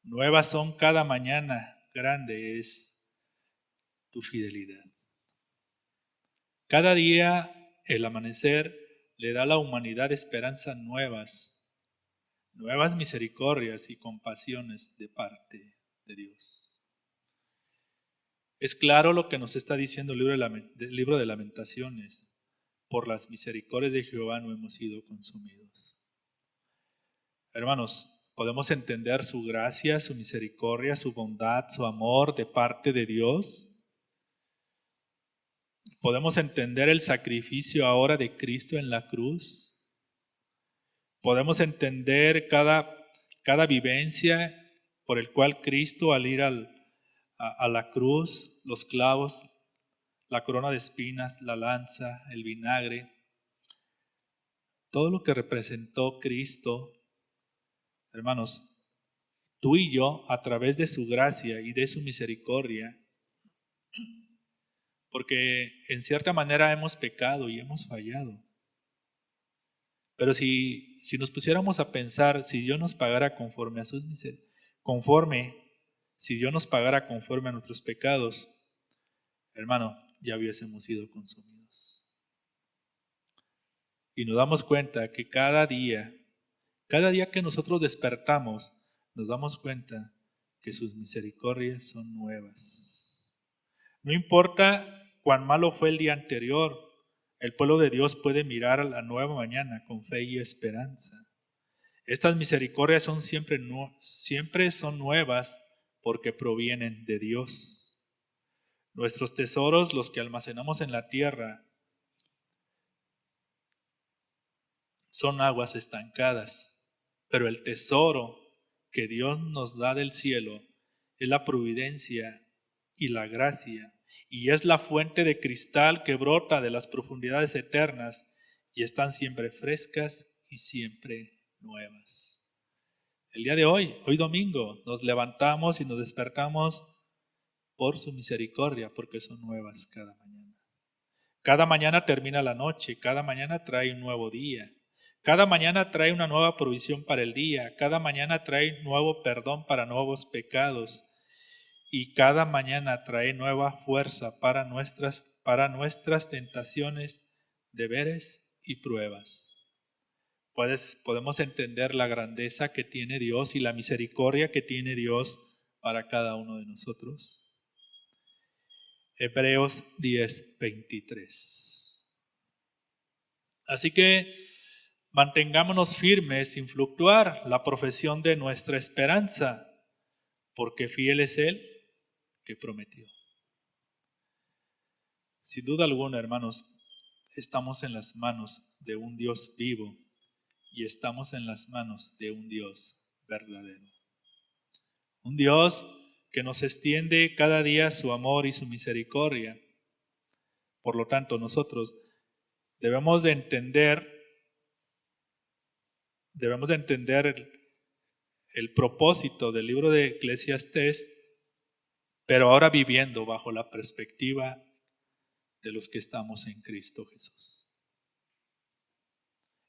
Nuevas son cada mañana, grande es tu fidelidad. Cada día el amanecer le da a la humanidad esperanzas nuevas, nuevas misericordias y compasiones de parte de Dios. Es claro lo que nos está diciendo el libro de Lamentaciones. Por las misericordias de Jehová no hemos sido consumidos. Hermanos, podemos entender su gracia, su misericordia, su bondad, su amor de parte de Dios. Podemos entender el sacrificio ahora de Cristo en la cruz. Podemos entender cada vivencia por el cual Cristo al ir a la cruz, los clavos, la corona de espinas, la lanza, el vinagre, todo lo que representó Cristo. Hermanos, tú y yo, a través de su gracia y de su misericordia, porque en cierta manera hemos pecado y hemos fallado. Pero si nos pusiéramos a pensar, si Dios nos pagara conforme a sus si Dios nos pagara conforme a nuestros pecados, hermano, ya hubiésemos sido consumidos. Y nos damos cuenta que cada día que nosotros despertamos, nos damos cuenta que sus misericordias son nuevas. No importa cuán malo fue el día anterior, el pueblo de Dios puede mirar a la nueva mañana con fe y esperanza. Estas misericordias son siempre son nuevas porque provienen de Dios. Nuestros tesoros, los que almacenamos en la tierra, son aguas estancadas, pero el tesoro que Dios nos da del cielo es la providencia y la gracia, y es la fuente de cristal que brota de las profundidades eternas y están siempre frescas y siempre nuevas. El día de hoy domingo, nos levantamos y nos despertamos por su misericordia, porque son nuevas cada mañana. Cada mañana termina la noche, cada mañana trae un nuevo día. Cada mañana trae una nueva provisión para el día, cada mañana trae nuevo perdón para nuevos pecados y cada mañana trae nueva fuerza para nuestras tentaciones, deberes y pruebas. Podemos entender la grandeza que tiene Dios y la misericordia que tiene Dios para cada uno de nosotros. Hebreos 10:23. Así que mantengámonos firmes sin fluctuar la profesión de nuestra esperanza, porque fiel es Él que prometió. Sin duda alguna, hermanos, estamos en las manos de un Dios vivo y estamos en las manos de un Dios verdadero. Un Dios que nos extiende cada día su amor y su misericordia. Por lo tanto, nosotros debemos de entender el propósito del libro de Eclesiastés, pero ahora viviendo bajo la perspectiva de los que estamos en Cristo Jesús.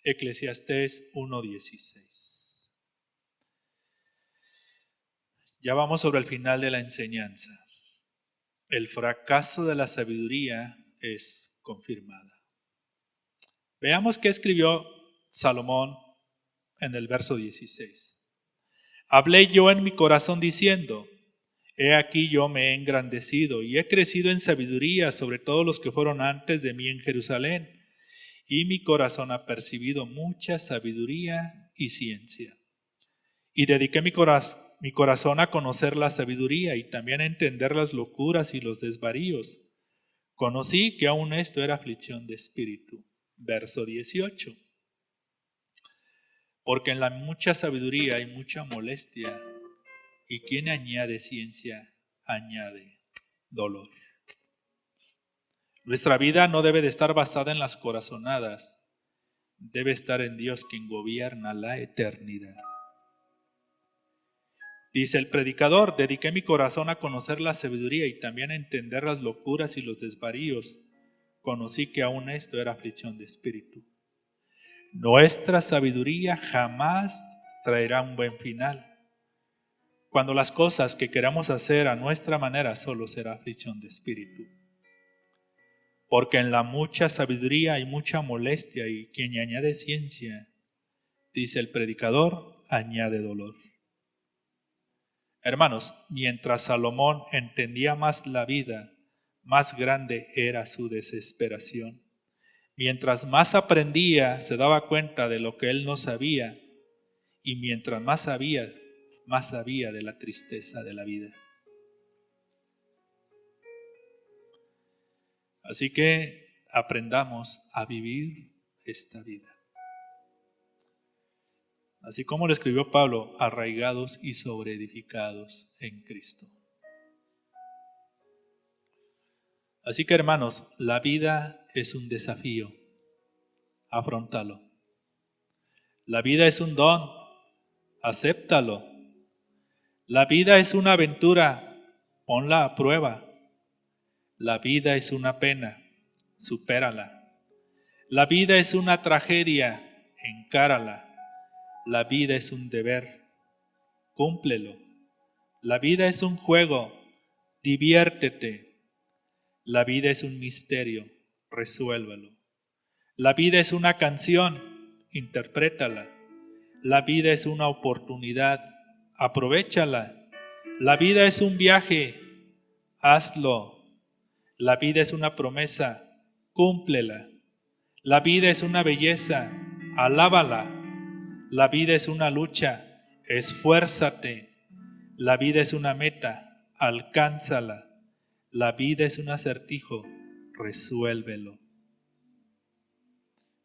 Eclesiastés 1:16. Ya vamos sobre el final de la enseñanza. El fracaso de la sabiduría es confirmada. Veamos qué escribió Salomón en el verso 16. Hablé yo en mi corazón diciendo: he aquí yo me he engrandecido y he crecido en sabiduría sobre todos los que fueron antes de mí en Jerusalén, y mi corazón ha percibido mucha sabiduría y ciencia. Y dediqué mi corazón a conocer la sabiduría y también a entender las locuras y los desvaríos. Conocí que aún esto era aflicción de espíritu. Verso 18. Porque en la mucha sabiduría hay mucha molestia, y quien añade ciencia, añade dolor. Nuestra vida no debe de estar basada en las corazonadas, debe estar en Dios quien gobierna la eternidad. Dice el predicador: dediqué mi corazón a conocer la sabiduría y también a entender las locuras y los desvaríos. Conocí que aún esto era aflicción de espíritu. Nuestra sabiduría jamás traerá un buen final. Cuando las cosas que queramos hacer a nuestra manera, solo será aflicción de espíritu. Porque en la mucha sabiduría hay mucha molestia, y quien añade ciencia, dice el predicador, añade dolor. Hermanos, mientras Salomón entendía más la vida, más grande era su desesperación. Mientras más aprendía, se daba cuenta de lo que él no sabía, y mientras más sabía de la tristeza de la vida. Así que aprendamos a vivir esta vida. Así como lo escribió Pablo, arraigados y sobreedificados en Cristo. Así que, hermanos, la vida es un desafío. Afróntalo. La vida es un don. Acéptalo. La vida es una aventura. Ponla a prueba. La vida es una pena. Supérala. La vida es una tragedia. Encárala. La vida es un deber. Cúmplelo. La vida es un juego. Diviértete. La vida es un misterio, resuélvalo. La vida es una canción, interprétala. La vida es una oportunidad, aprovéchala. La vida es un viaje, hazlo. La vida es una promesa, cúmplela. La vida es una belleza, alábala. La vida es una lucha, esfuérzate. La vida es una meta, alcánzala. La vida es un acertijo, resuélvelo.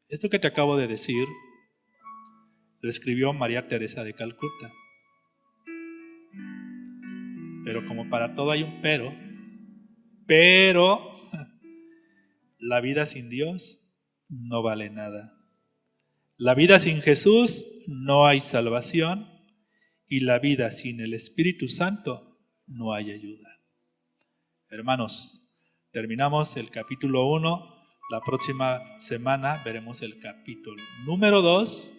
Esto que te acabo de decir lo escribió María Teresa de Calcuta. Pero como para todo hay un pero la vida sin Dios no vale nada. La vida sin Jesús no hay salvación y la vida sin el Espíritu Santo no hay ayuda. Hermanos, terminamos el capítulo 1. La próxima semana veremos el capítulo número 2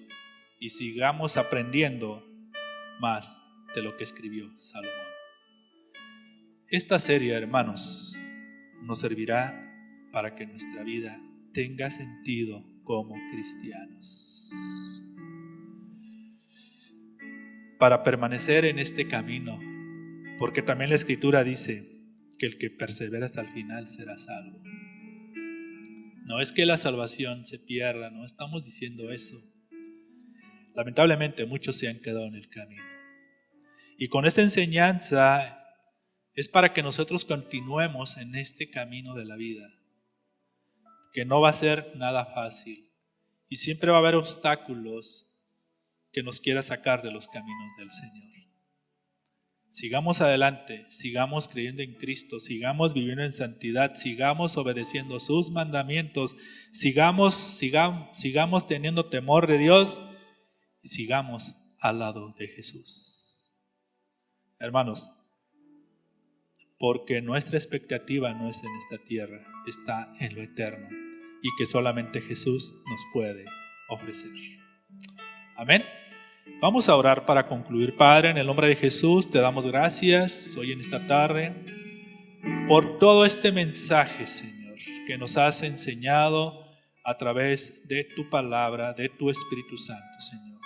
y sigamos aprendiendo más de lo que escribió Salomón. Esta serie, hermanos, nos servirá para que nuestra vida tenga sentido como cristianos. Para permanecer en este camino, porque también la Escritura dice que el que persevera hasta el final será salvo. No es que la salvación se pierda, no estamos diciendo eso. Lamentablemente muchos se han quedado en el camino. Y con esta enseñanza es para que nosotros continuemos en este camino de la vida, que no va a ser nada fácil y siempre va a haber obstáculos que nos quiera sacar de los caminos del Señor. Sigamos adelante, sigamos creyendo en Cristo, sigamos viviendo en santidad, sigamos obedeciendo sus mandamientos, sigamos teniendo temor de Dios y sigamos al lado de Jesús. Hermanos, porque nuestra expectativa no es en esta tierra, está en lo eterno y que solamente Jesús nos puede ofrecer. Amén. Vamos a orar para concluir. Padre, en el nombre de Jesús te damos gracias hoy en esta tarde por todo este mensaje, Señor, que nos has enseñado a través de tu palabra, de tu Espíritu Santo, Señor.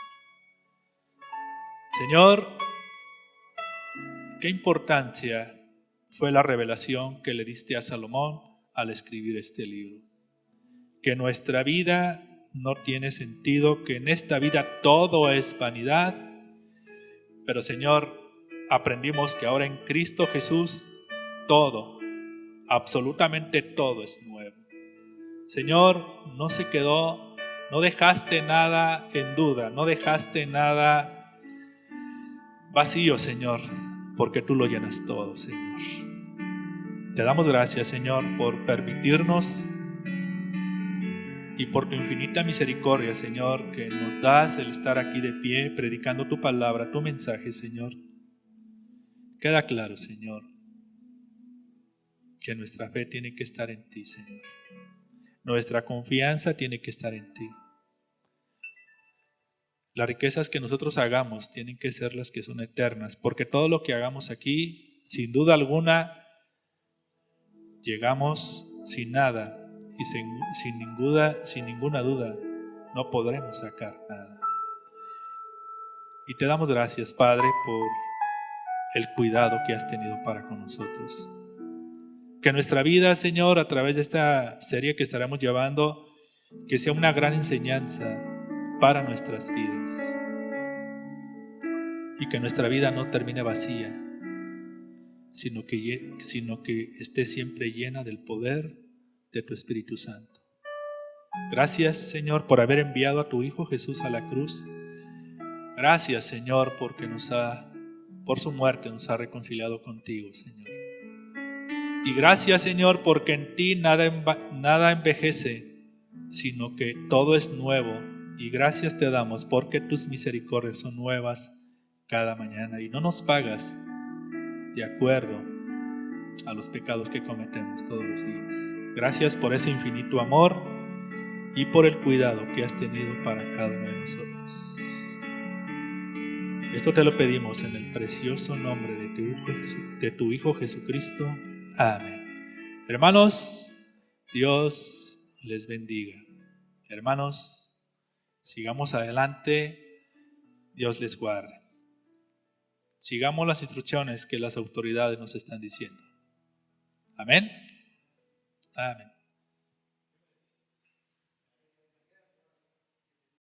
Señor, qué importancia fue la revelación que le diste a Salomón al escribir este libro. Que nuestra vida no tiene sentido, que en esta vida todo es vanidad, pero Señor, aprendimos que ahora en Cristo Jesús todo, absolutamente todo es nuevo. Señor, no dejaste nada en duda, no dejaste nada vacío, Señor, porque tú lo llenas todo, Señor. Te damos gracias, Señor, por permitirnos y por tu infinita misericordia, Señor, que nos das el estar aquí de pie, predicando tu palabra, tu mensaje, Señor. Queda claro, Señor, que nuestra fe tiene que estar en ti, Señor. Nuestra confianza tiene que estar en ti. Las riquezas que nosotros hagamos tienen que ser las que son eternas, porque todo lo que hagamos aquí, sin duda alguna, llegamos sin nada. Y sin ninguna duda no podremos sacar nada. Y te damos gracias, Padre, por el cuidado que has tenido para con nosotros. Que nuestra vida, Señor, a través de esta serie que estaremos llevando, que sea una gran enseñanza para nuestras vidas. Y que nuestra vida no termine vacía, sino que esté siempre llena del poder de tu Espíritu Santo. Gracias, Señor, por haber enviado a tu Hijo Jesús a la cruz. Gracias, Señor, porque por su muerte nos ha reconciliado contigo, Señor. Y gracias, Señor, porque en ti nada envejece, sino que todo es nuevo. Y gracias te damos porque tus misericordias son nuevas cada mañana y no nos pagas de acuerdo a los pecados que cometemos todos los días. Gracias por ese infinito amor y por el cuidado que has tenido para cada uno de nosotros. Esto te lo pedimos en el precioso nombre de tu Hijo Jesucristo. Amén. Hermanos, Dios les bendiga. Hermanos, sigamos adelante. Dios les guarde. sigamos las instrucciones que las autoridades nos están diciendo. Amén. Amén.